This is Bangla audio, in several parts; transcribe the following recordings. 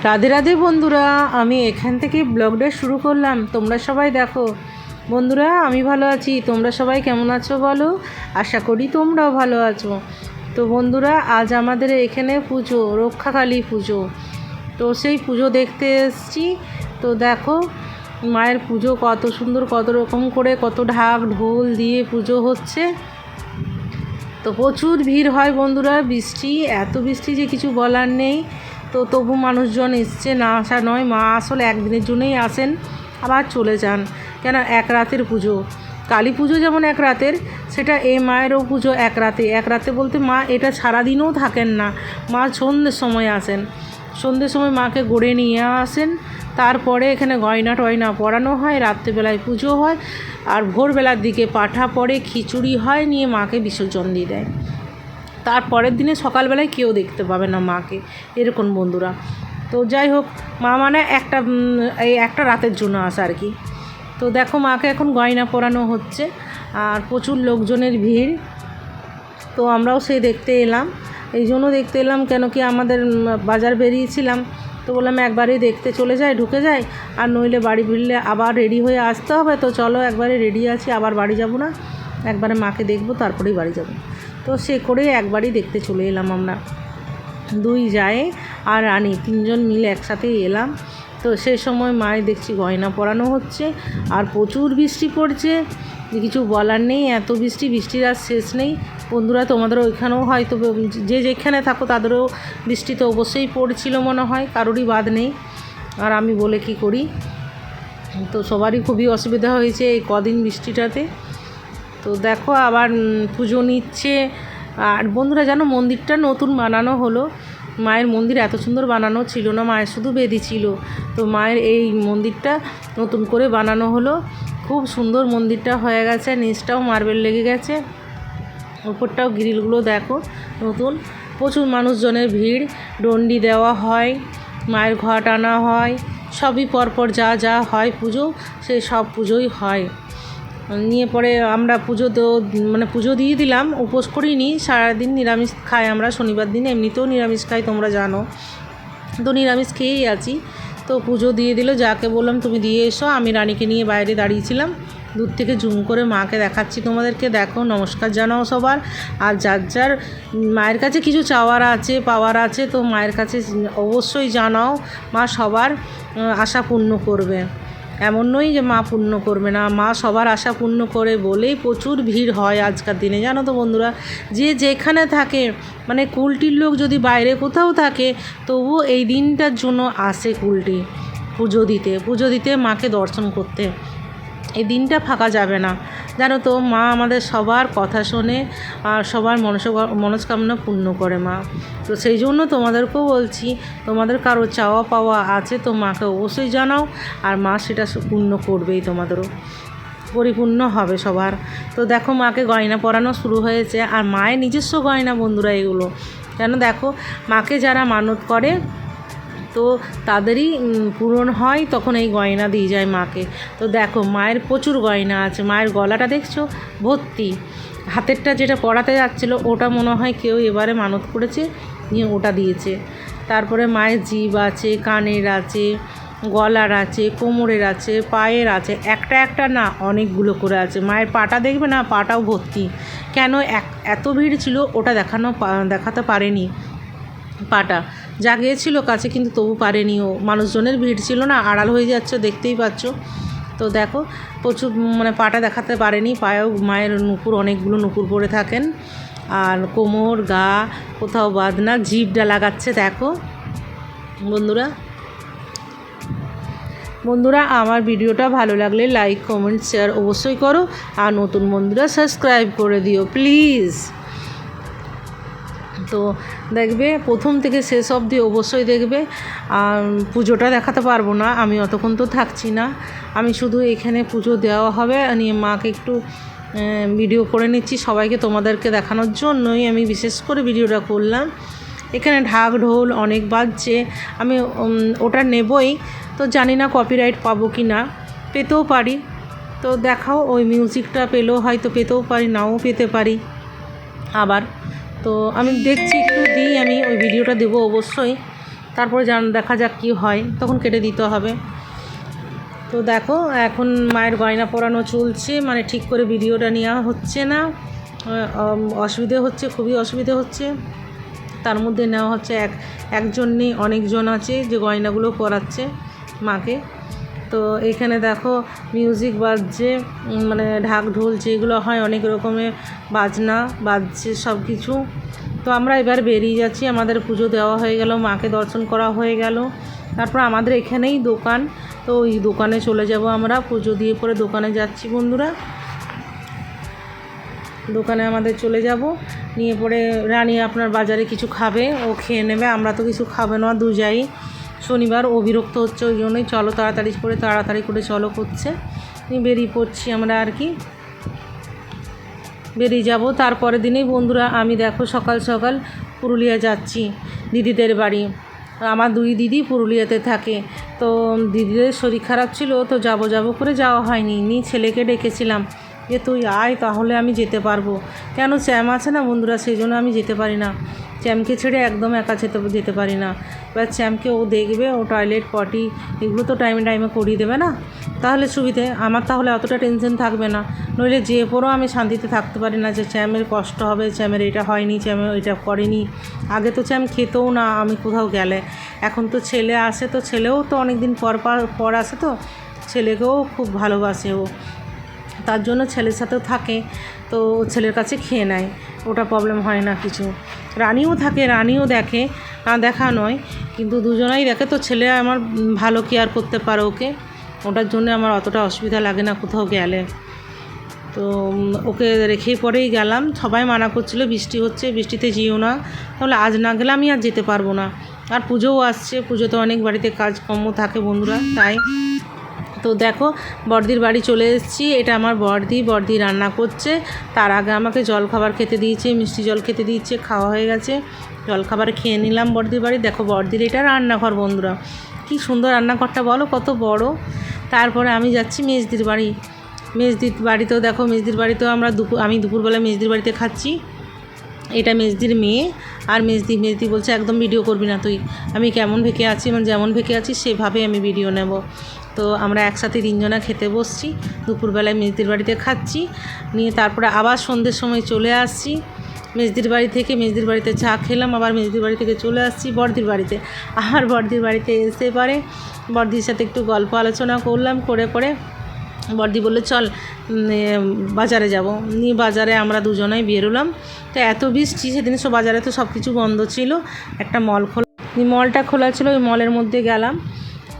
রাধে রাধে বন্ধুরা, আমি এখান থেকে ব্লগটা শুরু করলাম। তোমরা সবাই দেখো বন্ধুরা, আমি ভালো আছি। তোমরা সবাই কেমন আছো বলো? আশা করি তোমরাও ভালো আছো। তো বন্ধুরা, আজ আমাদের এখানে পুজো, রক্ষাকালী পুজো। তো সেই পুজো দেখতে এসেছি। তো দেখো মায়ের পুজো কত সুন্দর, কত রকম করে, কত ঢাক ঢোল দিয়ে পুজো হচ্ছে। তো প্রচুর ভিড় হয় বন্ধুরা। বৃষ্টি, এত বৃষ্টি যে কিছু বলার নেই। তো তবু মানুষজন এসছে, না আসা নয়। মা আসলে একদিনের জন্যই আসেন, আবার চলে যান। কেন, এক রাতের পুজো। কালী পুজো যেমন এক রাতের, সেটা এই মায়েরও পুজো এক রাতে। এক রাতে বলতে মা এটা সারাদিনও থাকেন না, মা সন্ধ্যের সময় আসেন। সন্ধ্যের সময় মাকে গড়ে নিয়ে আসেন, তারপরে এখানে গয়না টয়না পরানো হয়, রাত্রেবেলায় পুজো হয়, আর ভোরবেলার দিকে পাঠা পড়ে, খিচুড়ি হয়, নিয়ে মাকে বিসর্জন দিয়ে দেয়। তারপরের দিনে সকালবেলায় কেউ দেখতে পাবে না মাকে, এরকম বন্ধুরা। তো যাই হোক, মা মানে এই একটা রাতের জন্য আসা আর কি। তো দেখো মাকে এখন গয়না পরানো হচ্ছে, আর প্রচুর লোকজনের ভিড়। তো আমরাও সেই দেখতে এলাম। এই জন্য দেখতে এলাম, কেন কি আমাদের বাজার বেরিয়েছিলাম, তো বললাম একবারেই দেখতে চলে যাই, ঢুকে যাই, আর নইলে বাড়ি ফিরলে আবার রেডি হয়ে আসতে হবে। তো চলো, একবারে রেডি আছি, আবার বাড়ি যাব না, একবারে মাকে দেখবো তারপরেই বাড়ি যাব। তো সে করে একবারই দেখতে চলে এলাম আমরা, দুই যায় আর রানী, তিনজন মিলে একসাথে এলাম। তো সেই সময় মায়ের দেখছি গয়না পরানো হচ্ছে, আর প্রচুর বৃষ্টি পড়ছে, কিছু বলার নেই। এত বৃষ্টি, বৃষ্টির আর শেষ নেই বন্ধুরা। তোমাদের ওইখানেও হয়তো, যে যেখানে থাকো তাদেরও বৃষ্টি তো অবশ্যই পড়ছিল মনে হয়, কারোরই বাদ নেই। আর আমি বলে কি করি, তো সবারই খুবই অসুবিধা হয়েছে এই কদিন বৃষ্টিটাতে। তো দেখো আবার পুজো নিচ্ছে। আর বন্ধুরা জানো, মন্দিরটা নতুন বানানো হলো। মায়ের মন্দির এত সুন্দর বানানো ছিল না, মায়ের শুধু বেদি ছিল। তো মায়ের এই মন্দিরটা নতুন করে বানানো হলো, খুব সুন্দর মন্দিরটা হয়ে গেছে। নিচটাও মার্বেল লেগে গেছে, উপরটাও গ্রিলগুলো দেখো নতুন। প্রচুর মানুষজনের ভিড়, ডন্ডি দেওয়া হয়, মায়ের ঘট আনা হয়, সবই পরপর যা যা হয় পুজো, সেই সব পুজোই হয়। নিয়ে পরে আমরা পুজো দিয়ে দিলাম। উপোস করিনি, সারাদিন নিরামিষ খাই আমরা। শনিবার দিন এমনিতেও নিরামিষ খাই, তোমরা জানো। তো নিরামিষ খেয়েই আছি। তো পুজো দিয়ে দিল, যাকে বললাম তুমি দিয়ে এসো। আমি রানীকে নিয়ে বাইরে দাঁড়িয়েছিলাম, দূর থেকে জুম করে মাকে দেখাচ্ছি তোমাদেরকে। দেখো, নমস্কার জানাও সবার। আর যার যার মায়ের কাছে কিছু চাওয়ার আছে, পাওয়ার আছে, তো মায়ের কাছে অবশ্যই জানাও। মা সবার আশা পূর্ণ করবে। এমন নয় যে মা পূর্ণ করবে না, মা সবার আশা পূর্ণ করে বলেই প্রচুর ভিড় হয় আজকাল দিনে, জানো তো বন্ধুরা। যে যেখানে থাকে, মানে কুলটির লোক যদি বাইরে কোথাও থাকে, তবুও এই দিনটার জন্য আসে কুলটি পুজো দিতে মাকে দর্শন করতে। এই দিনটা ফাঁকা যাবে না, জানো তো। মা আমাদের সবার কথা শোনে, আর সবার মনস্কামনা পূর্ণ করে মা। তো সেই জন্য তোমাদেরকেও বলছি, তোমাদের কারো চাওয়া পাওয়া আছে তো মাকে অবশ্যই জানাও, আর মা সেটা পূর্ণ করবেই, তোমাদেরও পরিপূর্ণ হবে সবার। তো দেখো মাকে গয়না পরানো শুরু হয়েছে, আর মায়ের নিজস্ব গয়না বন্ধুরা এগুলো। কেন দেখো, মাকে যারা মানত করে তো তাদেরই পূরণ হয়, তখন এই গয়না দিয়ে যায় মাকে। তো দেখো মায়ের প্রচুর গয়না আছে। মায়ের গলাটা দেখছো ভর্তি। হাতেরটা যেটা পরাতে যাচ্ছিলো, ওটা মনে হয় কেউ এবারে মানত করেছে, নিয়ে ওটা দিয়েছে। তারপরে মায়ের জিভ আছে, কানের আছে, গলার আছে, কোমরের আছে, পায়ের আছে। একটা একটা না, অনেকগুলো করে আছে। মায়ের পাটা দেখবে না, পাটাও ভর্তি। কেন, এত ভিড় ছিল, ওটা দেখাতে পারেনি। পাটা যা গিয়েছিল কাছে, কিন্তু তবু পারেনি ও। মানুষজনের ভিড় ছিল না, আড়াল হয়ে যাচ্ছে, দেখতেই পাচ্ছ। তো দেখো প্রচুর, মানে পাটা দেখাতে পারেনি। পায়েও মায়ের নুপুর, অনেকগুলো নুপুর পরে থাকেন, আর কোমর, গা কোথাও বাদ না। জিভটা লাগাচ্ছে দেখো বন্ধুরা। আমার ভিডিওটা ভালো লাগলে লাইক, কমেন্ট, শেয়ার অবশ্যই করো, আর নতুন বন্ধুরা সাবস্ক্রাইব করে দিও প্লিজ। তো দেখবে, প্রথম থেকে শেষ অবধি অবশ্যই দেখবে। আর পুজোটা দেখাতে পারবো না, আমি অতক্ষণ তো থাকছি না। আমি শুধু এখানে পুজো দেওয়া হবে, নিয়ে মাকে একটু ভিডিও করে নিচ্ছি সবাইকে, তোমাদেরকে দেখানোর জন্যই আমি বিশেষ করে ভিডিওটা করলাম। এখানে ঢাক ঢোল অনেক বাজছে, আমি ওটা নেবই। তো জানি না কপিরাইট পাবো কি না, পেতেও পারি। তো দেখাও, ওই মিউজিকটা পেলেও হয়তো পেতেও পারি, নাও পেতে পারি আবার। তো আমি দেখছি, একটু দিই, আমি ওই ভিডিওটা দেবো অবশ্যই। তারপরে দেখা যাক কী হয়, তখন কেটে দিতে হবে। তো দেখো এখন মায়ের গয়না পরানো চলছে, মানে ঠিক করে ভিডিওটা নেওয়া হচ্ছে না, অসুবিধে হচ্ছে, খুবই অসুবিধে হচ্ছে। তার মধ্যে নেওয়া হচ্ছে একজন নেই, অনেকজন আছে যে গয়নাগুলো পরাচ্ছে মাকে। তো এখানে দেখো মিউজিক বাজছে, মানে ঢাক ঢোল যেগুলো হয় অনেক রকমের বাজনা বাজছে সব কিছু। তো আমরা এবার বেরিয়ে যাচ্ছি, আমাদের পুজো দেওয়া হয়ে গেল, মাকে দর্শন করা হয়ে গেল। তারপর আমাদের এখানেই দোকান, তো ওই দোকানে চলে যাব আমরা, পুজো দিয়ে পরে দোকানে যাচ্ছি বন্ধুরা। দোকানে আমাদের চলে যাব, নিয়ে পরে রানী আপনার বাজারে কিছু খাবে, ও খেয়ে নেবে, আমরা তো কিছু খাবে না, দু যাই শনিবার, ও বিরক্ত হচ্ছে, ওই জন্যই চলো তাড়াতাড়ি করে চলো করছে, বেরিয়ে পড়ছি আমরা আর কি, বেরিয়ে যাব। তারপরের দিনেই বন্ধুরা আমি দেখো সকাল সকাল পুরুলিয়া যাচ্ছি দিদিদের বাড়ি। আমার দুই দিদি পুরুলিয়াতে থাকে, তো দিদিদের শরীর খারাপ ছিল, তো যাব করে যাওয়া হয়নি। ছেলেকে ডেকেছিলাম যে তুই আয়, তাহলে আমি যেতে পারবো, কেন চ্যাম আছে না বন্ধুরা, সেই জন্য আমি যেতে পারি না, চ্যামকে ছেড়ে একদম একা যেতে পারি না। এবার চ্যামকে ও দেখবে, ও টয়লেট পটি এগুলো তো টাইমে করিয়ে দেবে না, তাহলে সুবিধে আমার, তাহলে অতটা টেনশন থাকবে না। নইলে যে পরও আমি শান্তিতে থাকতে পারি না, যে চ্যামের কষ্ট হবে, চ্যামের এটা হয়নি, চ্যামের এটা করেনি। আগে তো চ্যাম খেতেও না আমি কোথাও গেলে, এখন তো ছেলে আসে, তো ছেলেও তো অনেক দিন পর আসে, তো ছেলেকেও খুব ভালোবাসে ও, তার জন্য ছেলের সাথেও থাকে, তো ছেলের কাছে খেয়ে নেয়, ওটা প্রবলেম হয় না কিছু। রানীও থাকে, রানীও দেখে, না দেখা নয়, কিন্তু দুজনাই দেখে, তো ছেলে আমার ভালো কেয়ার করতে পারে ওকে, ওটার জন্য আমার অতটা অসুবিধা লাগে না কোথাও গেলে। তো ওকে রেখেই পরেই গেলাম, সবাই মানা করছিল বৃষ্টি হচ্ছে, বৃষ্টিতে যেও না, তাহলে আজ না গেলে আমি আর যেতে পারবো না। আর পুজোও আসছে, পুজোতে অনেক বাড়িতে কাজকর্ম থাকে বন্ধুরা, তাই। তো দেখো বড়দির বাড়ি চলে এসেছি, এটা আমার বড়দি রান্না করছে, তার আগে আমাকে জলখাবার খেতে দিয়েছে, মিষ্টি জল খেতে দিয়েছে, খাওয়া হয়ে গেছে, জলখাবার খেয়ে নিলাম বড়দির বাড়ি। দেখো বড়দির এটা রান্নাঘর বন্ধুরা, কি সুন্দর রান্নাঘরটা বলো, কত বড়। তারপরে আমি যাচ্ছি মেজদির বাড়িতেও দেখো, মেজদির বাড়িতেও আমি দুপুরবেলা মেজদির বাড়িতে খাচ্ছি। এটা মেজদির মেয়ে, আর মেজদি বলছে একদম ভিডিও করবি না তুই, আমি কেমন ভেকে আছি, মানে যেমন ভেকে আছি সেভাবে আমি ভিডিও নেব। তো আমরা একসাথে তিনজনা খেতে বসছি, দুপুরবেলায় মেজদির বাড়িতে খাচ্ছি, নিয়ে তারপরে আবার সন্ধ্যের সময় চলে আসছি মেজদির বাড়ি থেকে, মেজদির বাড়িতে চা খেলাম, আবার মেজদির বাড়ি থেকে চলে আসছি বড়দির বাড়িতে। আর বড়দির বাড়িতে এসে পরে বড়দির সাথে একটু গল্প আলোচনা করলাম, করে বড়দি বললো চল বাজারে যাব, নিয়ে বাজারে আমরা দুজনাই বেরোলাম। তো এত বৃষ্টি সেদিন, বাজারে তো সব কিছু বন্ধ ছিল, একটা মলটা খোলা ছিল, ওই মলের মধ্যে গেলাম।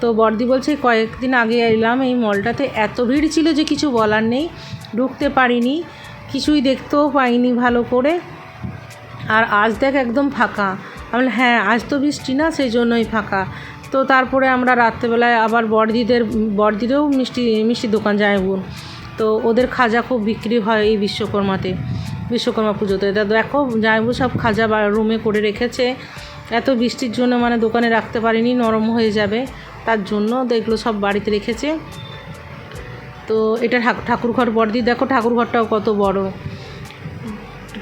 তো বড়দি বলছে কয়েকদিন আগে এলাম, এই মলটাতে এত ভিড় ছিল যে কিছু বলার নেই, ঢুকতে পারিনি, কিছুই দেখতেও পাইনি ভালো করে। আর আজ দেখ একদম ফাঁকা, আমি হ্যাঁ আজ তো বৃষ্টি না, সেই জন্যই ফাঁকা। তো তারপরে আমরা রাত্রেবেলায় আবার বড়দিরও মিষ্টি দোকান যাইব, তো ওদের খাজা খুব বিক্রি হয় এই বিশ্বকর্মা পুজোতে। দেখো যাইব সব খাজা রুমে করে রেখেছে, এত বৃষ্টির জন্য মানে দোকানে রাখতে পারিনি, নরম হয়ে যাবে, তার জন্য দেখলো সব বাড়িতে রেখেছে। তো এটা ঠাকুরঘর বড়দি, দেখো ঠাকুরঘরটাও কত বড়,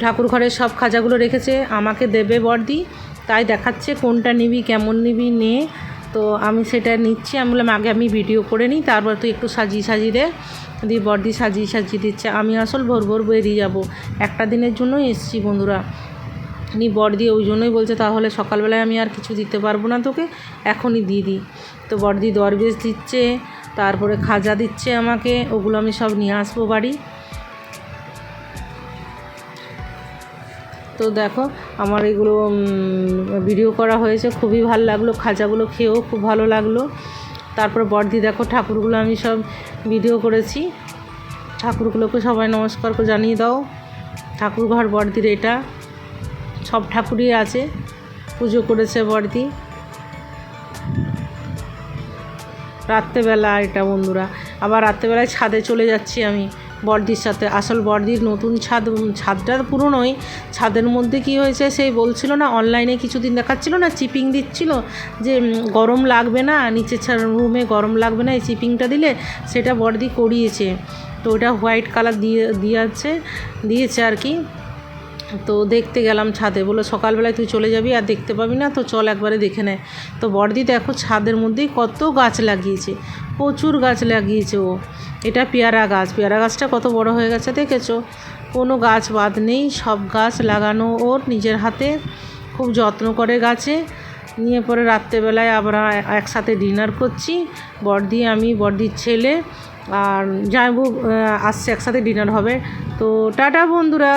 ঠাকুরঘরের সব খাজাগুলো রেখেছে, আমাকে দেবে বড়দি, তাই দেখাচ্ছে কোনটা নিবি, কেমন নিবি নে। তো আমি সেটা নিচ্ছি, আমি বললাম আগে আমি ভিডিও করে নিই, তারপর তুই একটু সাজিয়ে দে, দিয়ে বড়দি সাজিয়ে দিচ্ছে। আমি আসল ভোর বেরিয়ে যাব, একটা দিনের জন্যই এসেছি বন্ধুরা। বড়দি ওই জন্যই বলছে তাহলে সকালবেলায় আমি আর কিছু দিতে পারবো না তোকে, এখনই দিয়ে দিই। তো বড়দি দরবেশ দিচ্ছে, তারপরে খাজা দিচ্ছে আমাকে, ওগুলো আমি সব নিয়ে আসবো বাড়ি। তো দেখো আমার এগুলো ভিডিও করা হয়েছে, খুবই ভালো লাগলো, খাজাগুলো খেয়েও খুব ভালো লাগলো। তারপর বড়দি দেখো ঠাকুরগুলো আমি সব ভিডিও করেছি, ঠাকুরগুলোকে সবাই নমস্কার করে জানিয়ে দাও। ঠাকুরঘর বড়দির এটা, সব ঠাকুরই আছে, পুজো করেছে বড়দি রাত্রেবেলা এটা বন্ধুরা। আবার রাত্রেবেলায় ছাদে চলে যাচ্ছি আমি বড়দির সাথে, আসল বড়দির নতুন ছাদটা পুরনোই, ছাদের মধ্যে কি হয়েছে সেই বলছিল না, অনলাইনে কিছুদিন দেখাচ্ছিল না, চিপিং দিচ্ছিল যে গরম লাগবে না, নিচে রুমে গরম লাগবে না এই চিপিংটা দিলে, সেটা বড়দি করিয়েছে। তো ওটা হোয়াইট কালার দিয়েছে আর কি, তো দেখতে গেলাম ছাদে, বললো সকালবেলায় তুই চলে যাবি আর দেখতে পাবি না, তো চল একবারে দেখে নেয়। তো বড়দি দেখো ছাদের মধ্যেই কত গাছ লাগিয়েছে, প্রচুর গাছ লাগিয়েছে ও। এটা পেয়ারা গাছ, পেয়ারা গাছটা কত বড় হয়ে গেছে দেখেছো, কোনো গাছ বাদ নেই, সব গাছ লাগানো ওর নিজের হাতে, খুব যত্ন করে গাছে নিয়ে। পরে রাত্রেবেলায় আমরা একসাথে ডিনার করছি, বড়দি, আমি, বড়দির ছেলে আর জামাইবাবু আসছে, একসাথে ডিনার হবে। তো টাটা বন্ধুরা।